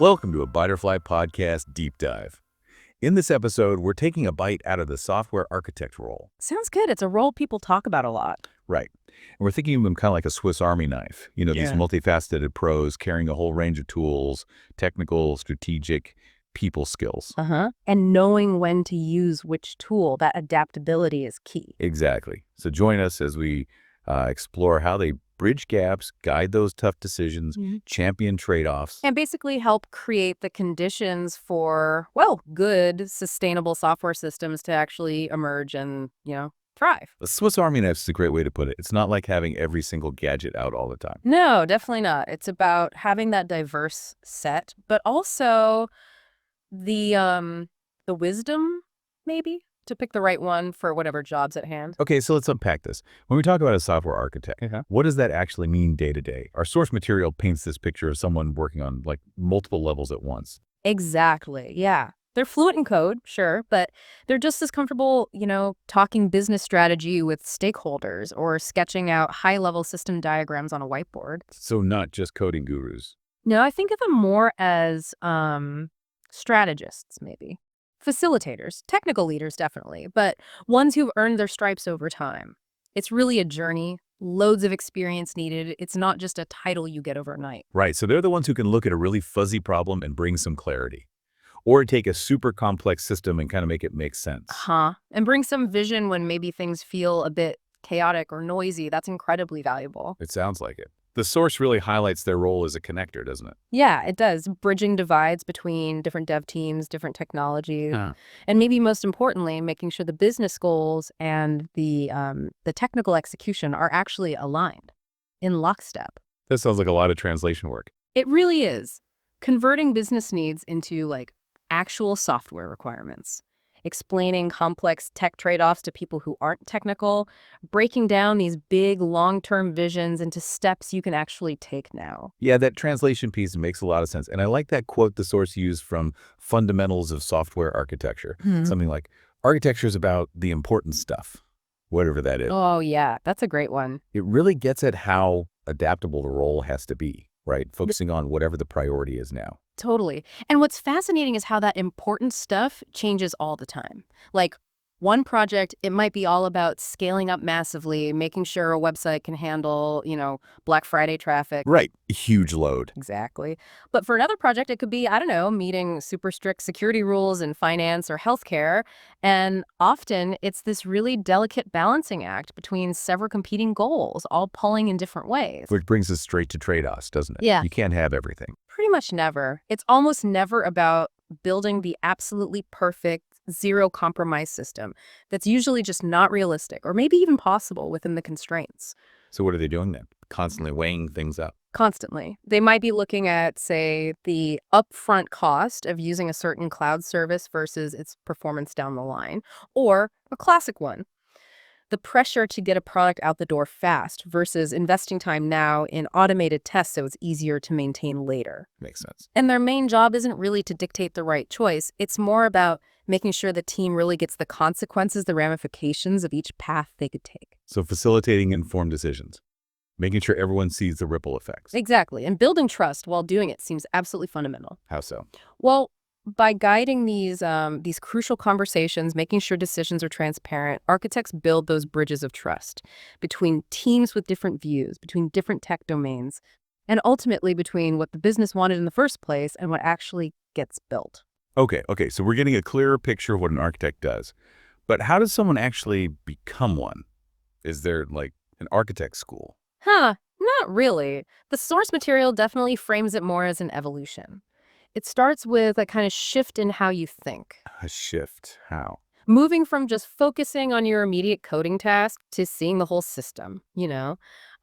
Welcome to a Bytterfly podcast deep dive. In this episode, we're taking a bite out of the software architect role. Sounds good. It's a role people talk about a lot. Right. And we're thinking of them kind of like a Swiss Army knife. These Yeah. multifaceted pros carrying a whole range of tools, technical, strategic, people skills. And knowing when to use which tool, that adaptability is key. Exactly. So join us as we explore how they bridge gaps, guide those tough decisions, champion trade-offs. And basically help create the conditions for, good, sustainable software systems to actually emerge and, thrive. The Swiss Army knife is a great way to put it. It's not like having every single gadget out all the time. No, definitely not. It's about having that diverse set, but also the wisdom, maybe, to pick the right one for whatever job's at hand. Okay, so let's unpack this. When we talk about a software architect, what does that actually mean day to day? Our source material paints this picture of someone working on multiple levels at once. Exactly. Yeah. They're fluent in code, sure, but they're just as comfortable, talking business strategy with stakeholders or sketching out high-level system diagrams on a whiteboard. So not just coding gurus. No, I think of them more as strategists, maybe. Facilitators, technical leaders, definitely, but ones who've earned their stripes over time. It's really a journey, loads of experience needed. It's not just a title you get overnight. Right, so they're the ones who can look at a really fuzzy problem and bring some clarity. Or take a super complex system and kind of make it make sense. And bring some vision when maybe things feel a bit chaotic or noisy. That's incredibly valuable. It sounds like it. The source really highlights their role as a connector, doesn't it? Yeah, it does. Bridging divides between different dev teams, different technologies, and maybe most importantly, making sure the business goals and the technical execution are actually aligned in lockstep. That sounds like a lot of translation work. It really is. Converting business needs into actual software requirements. Explaining complex tech trade-offs to people who aren't technical, breaking down these big long-term visions into steps you can actually take now. Yeah, that translation piece makes a lot of sense. And I like that quote the source used from Fundamentals of Software Architecture. Something like, architecture is about the important stuff, whatever that is. Oh, yeah, that's a great one. It really gets at how adaptable the role has to be, right? Focusing on whatever the priority is now. Totally. And what's fascinating is how that important stuff changes all the time. Like one project, it might be all about scaling up massively, making sure a website can handle, Black Friday traffic. Right. Huge load. Exactly. But for another project, it could be, meeting super strict security rules in finance or healthcare. And often it's this really delicate balancing act between several competing goals, all pulling in different ways. Which brings us straight to trade-offs, doesn't it? Yeah. You can't have everything. Pretty much never. It's almost never about building the absolutely perfect, zero compromise system that's usually just not realistic or maybe even possible within the constraints. So what are they doing then? Constantly weighing things up. Constantly. They might be looking at, say, the upfront cost of using a certain cloud service versus its performance down the line, or a classic one, the pressure to get a product out the door fast versus investing time now in automated tests so it's easier to maintain later. Makes sense. And their main job isn't really to dictate the right choice. It's more about making sure the team really gets the consequences, the ramifications of each path they could take. So facilitating informed decisions, making sure everyone sees the ripple effects. Exactly. And building trust while doing it seems absolutely fundamental. How so? Well, by guiding these crucial conversations, making sure decisions are transparent, architects build those bridges of trust between teams with different views, between different tech domains, and ultimately between what the business wanted in the first place and what actually gets built. Okay, so we're getting a clearer picture of what an architect does. But how does someone actually become one? Is there an architect school? Not really. The source material definitely frames it more as an evolution. It starts with a kind of shift in how you think. A shift? How? Moving from just focusing on your immediate coding task to seeing the whole system,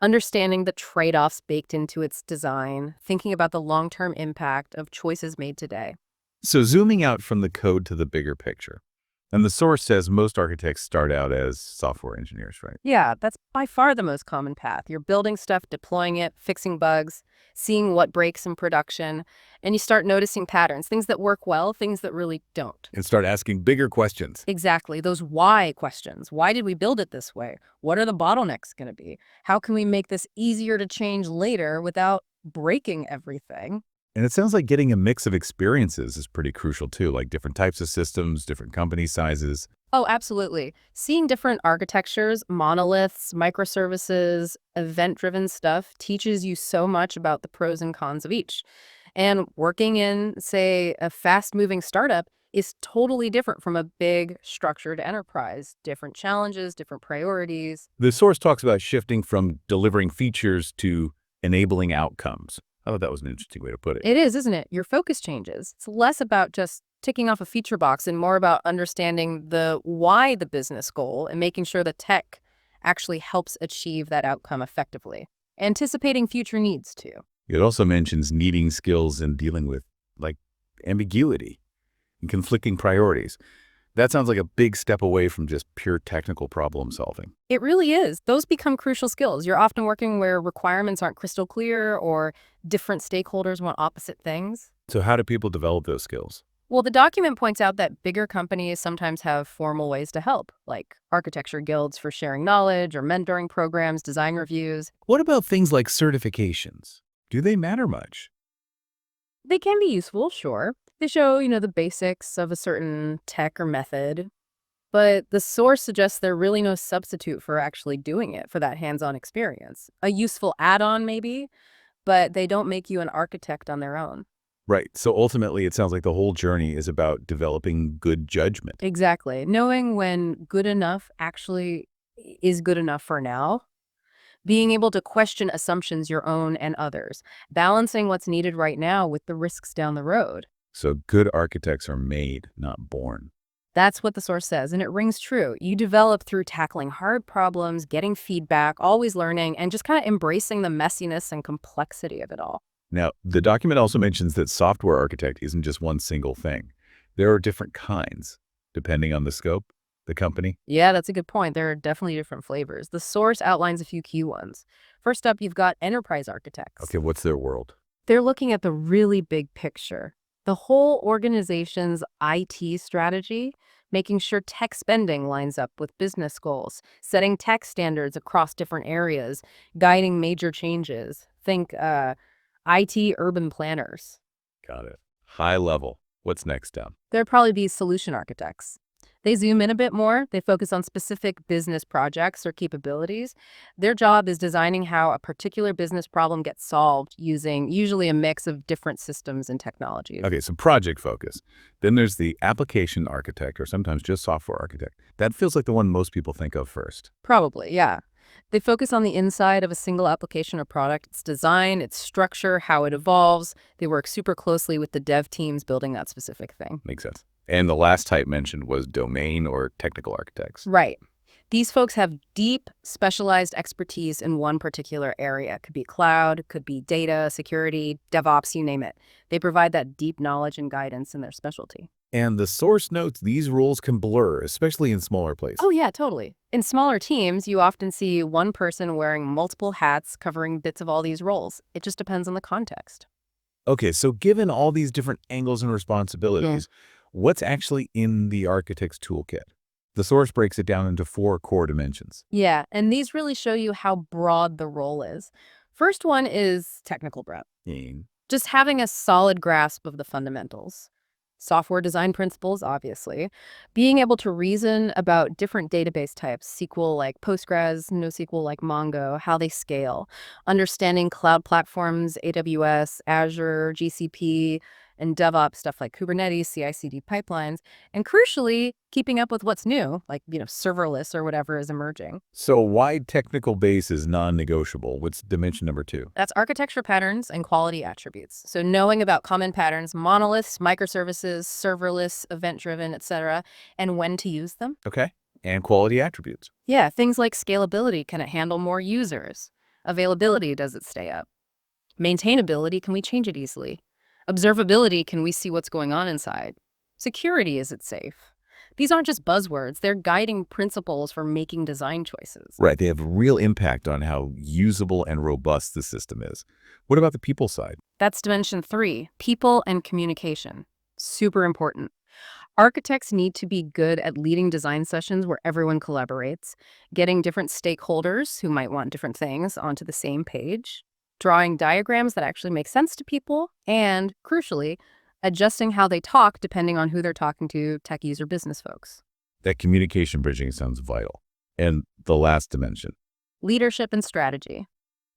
understanding the trade-offs baked into its design, thinking about the long-term impact of choices made today. So zooming out from the code to the bigger picture. And the source says most architects start out as software engineers, right? Yeah, that's by far the most common path. You're building stuff, deploying it, fixing bugs, seeing what breaks in production, and you start noticing patterns, things that work well, things that really don't. And start asking bigger questions. Exactly, those why questions. Why did we build it this way? What are the bottlenecks going to be? How can we make this easier to change later without breaking everything? And it sounds like getting a mix of experiences is pretty crucial too, like different types of systems, different company sizes. Oh, absolutely. Seeing different architectures, monoliths, microservices, event-driven stuff teaches you so much about the pros and cons of each. And working in, say, a fast-moving startup is totally different from a big, structured enterprise. Different challenges, different priorities. The source talks about shifting from delivering features to enabling outcomes. I thought that was an interesting way to put it. It is, isn't it? Your focus changes. It's less about just ticking off a feature box and more about understanding the why the business goal and making sure the tech actually helps achieve that outcome effectively. Anticipating future needs too. It also mentions needing skills in dealing with, like, ambiguity and conflicting priorities. That sounds like a big step away from just pure technical problem solving. It really is. Those become crucial skills. You're often working where requirements aren't crystal clear or different stakeholders want opposite things. So how do people develop those skills? Well, the document points out that bigger companies sometimes have formal ways to help, like architecture guilds for sharing knowledge or mentoring programs, design reviews. What about things like certifications? Do they matter much? They can be useful, sure. They show, the basics of a certain tech or method, but the source suggests they're really no substitute for actually doing it for that hands-on experience. A useful add-on maybe, but they don't make you an architect on their own. Right. So ultimately, it sounds like the whole journey is about developing good judgment. Exactly. Knowing when good enough actually is good enough for now, being able to question assumptions your own and others, balancing what's needed right now with the risks down the road. So good architects are made, not born. That's what the source says, and it rings true. You develop through tackling hard problems, getting feedback, always learning, and just kind of embracing the messiness and complexity of it all. Now, the document also mentions that software architect isn't just one single thing. There are different kinds, depending on the scope, the company. Yeah, that's a good point. There are definitely different flavors. The source outlines a few key ones. First up, you've got enterprise architects. Okay, what's their world? They're looking at the really big picture, the whole organization's IT strategy, making sure tech spending lines up with business goals, setting tech standards across different areas, guiding major changes. Think IT urban planners. Got it. High level. What's next down? There'd probably be solution architects. They zoom in a bit more. They focus on specific business projects or capabilities. Their job is designing how a particular business problem gets solved using usually a mix of different systems and technologies. Okay, so project focus. Then there's the application architect, or sometimes just software architect. That feels like the one most people think of first. Probably, yeah. They focus on the inside of a single application or product, its design, its structure, how it evolves. They work super closely with the dev teams building that specific thing. Makes sense. And the last type mentioned was domain or technical architects. Right. These folks have deep, specialized expertise in one particular area. It could be cloud, could be data, security, DevOps, you name it. They provide that deep knowledge and guidance in their specialty. And the source notes these roles can blur, especially in smaller places. Oh, yeah, totally. In smaller teams, you often see one person wearing multiple hats covering bits of all these roles. It just depends on the context. Okay, so given all these different angles and responsibilities, what's actually in the architect's toolkit? The source breaks it down into 4 core dimensions. Yeah, and these really show you how broad the role is. First one is technical breadth. Mm. Just having a solid grasp of the fundamentals. Software design principles, obviously. Being able to reason about different database types, SQL like Postgres, NoSQL like Mongo, how they scale. Understanding cloud platforms, AWS, Azure, GCP, and DevOps stuff like Kubernetes, CI/CD pipelines. And crucially, keeping up with what's new, like, serverless or whatever is emerging. So wide technical base is non-negotiable. What's dimension number 2? That's architecture patterns and quality attributes. So knowing about common patterns, monoliths, microservices, serverless, event-driven, etc., and when to use them. Okay. And quality attributes. Yeah, things like scalability, can it handle more users? Availability, does it stay up? Maintainability, can we change it easily? Observability, can we see what's going on inside? Security, is it safe? These aren't just buzzwords, they're guiding principles for making design choices. Right. They have real impact on how usable and robust the system is. What about the people side? That's dimension 3, people and communication. Super important. Architects need to be good at leading design sessions where everyone collaborates, getting different stakeholders who might want different things onto the same page. drawing diagrams that actually make sense to people, and, crucially, adjusting how they talk depending on who they're talking to, techies or business folks. That communication bridging sounds vital. And the last dimension. Leadership and strategy.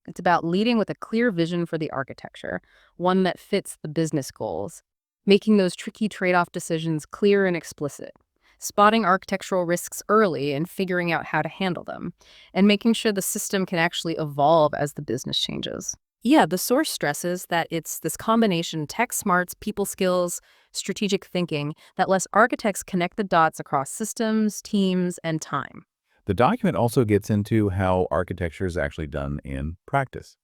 It's about leading with a clear vision for the architecture, one that fits the business goals, making those tricky trade-off decisions clear and explicit, spotting architectural risks early and figuring out how to handle them, and making sure the system can actually evolve as the business changes. Yeah, the source stresses that it's this combination tech smarts, people skills, strategic thinking that lets architects connect the dots across systems, teams, and time. The document also gets into how architecture is actually done in practice.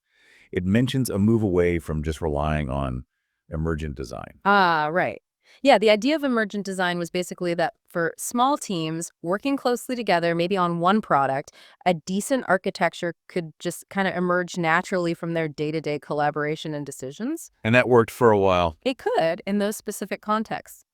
It mentions a move away from just relying on emergent design. Ah, right. Yeah, the idea of emergent design was basically that for small teams working closely together, maybe on one product, a decent architecture could just kind of emerge naturally from their day-to-day collaboration and decisions. And that worked for a while. It could in those specific contexts.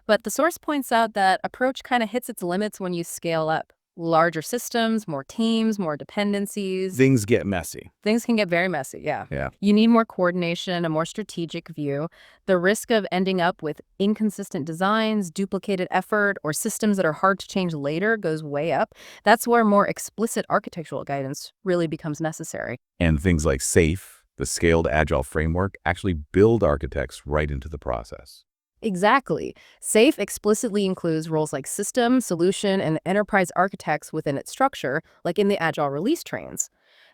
But the source points out that approach kind of hits its limits when you scale up. Larger systems, more teams, more dependencies. Things get messy. Things can get very messy, yeah. Yeah. You need more coordination, a more strategic view. The risk of ending up with inconsistent designs, duplicated effort, or systems that are hard to change later goes way up. That's where more explicit architectural guidance really becomes necessary. And things like SAFe, the scaled agile framework, actually build architects right into the process. Exactly. SAFe explicitly includes roles like system, solution, and enterprise architects within its structure, like in the Agile release trains.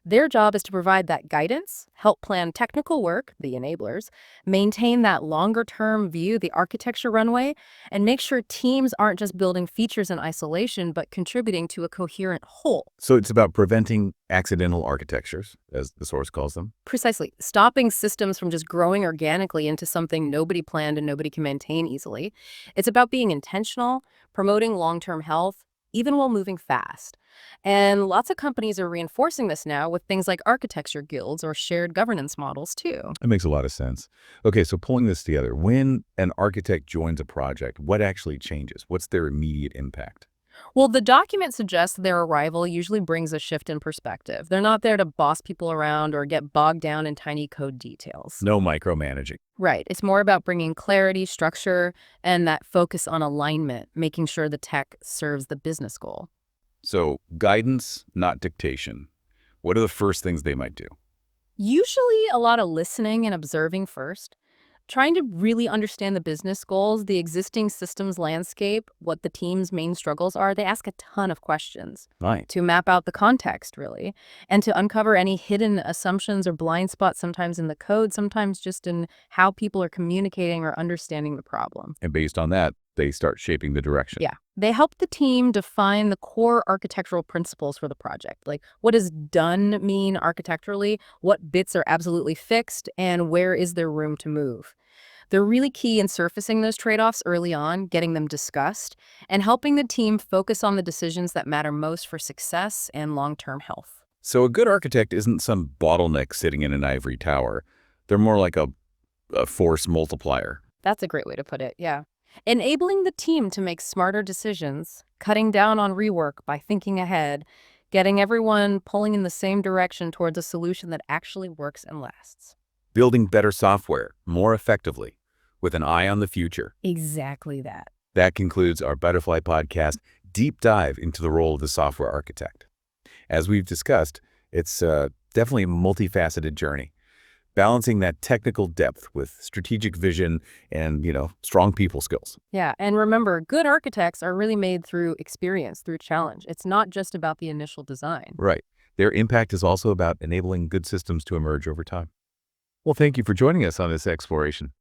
Their job is to provide that guidance, help plan technical work, the enablers, maintain that longer-term view, the architecture runway, and make sure teams aren't just building features in isolation, but contributing to a coherent whole. So it's about preventing accidental architectures, as the source calls them. Precisely. Stopping systems from just growing organically into something nobody planned and nobody can maintain easily. It's about being intentional, promoting long-term health, even while moving fast. And lots of companies are reinforcing this now with things like architecture guilds or shared governance models, too. That makes a lot of sense. Okay, so pulling this together, when an architect joins a project, what actually changes? What's their immediate impact? Well, the document suggests their arrival usually brings a shift in perspective. They're not there to boss people around or get bogged down in tiny code details. No micromanaging. Right. It's more about bringing clarity, structure, and that focus on alignment, making sure the tech serves the business goal. So guidance, not dictation. What are the first things they might do? Usually a lot of listening and observing first. Trying to really understand the business goals, the existing systems landscape, what the team's main struggles are. They ask a ton of questions Right. to map out the context, really, and to uncover any hidden assumptions or blind spots, sometimes in the code, sometimes just in how people are communicating or understanding the problem. And based on that, they start shaping the direction. Yeah. They help the team define the core architectural principles for the project. Like, what does done mean architecturally? What bits are absolutely fixed? And where is there room to move? They're really key in surfacing those trade-offs early on, getting them discussed, and helping the team focus on the decisions that matter most for success and long-term health. So a good architect isn't some bottleneck sitting in an ivory tower. They're more like a force multiplier. That's a great way to put it, yeah. Enabling the team to make smarter decisions, cutting down on rework by thinking ahead, getting everyone pulling in the same direction towards a solution that actually works and lasts. Building better software more effectively with an eye on the future. Exactly that. That concludes our Bytterfly podcast deep dive into the role of the software architect. As we've discussed, it's definitely a multifaceted journey, balancing that technical depth with strategic vision and, strong people skills. Yeah, and remember, good architects are really made through experience, through challenge. It's not just about the initial design. Right. Their impact is also about enabling good systems to emerge over time. Well, thank you for joining us on this exploration.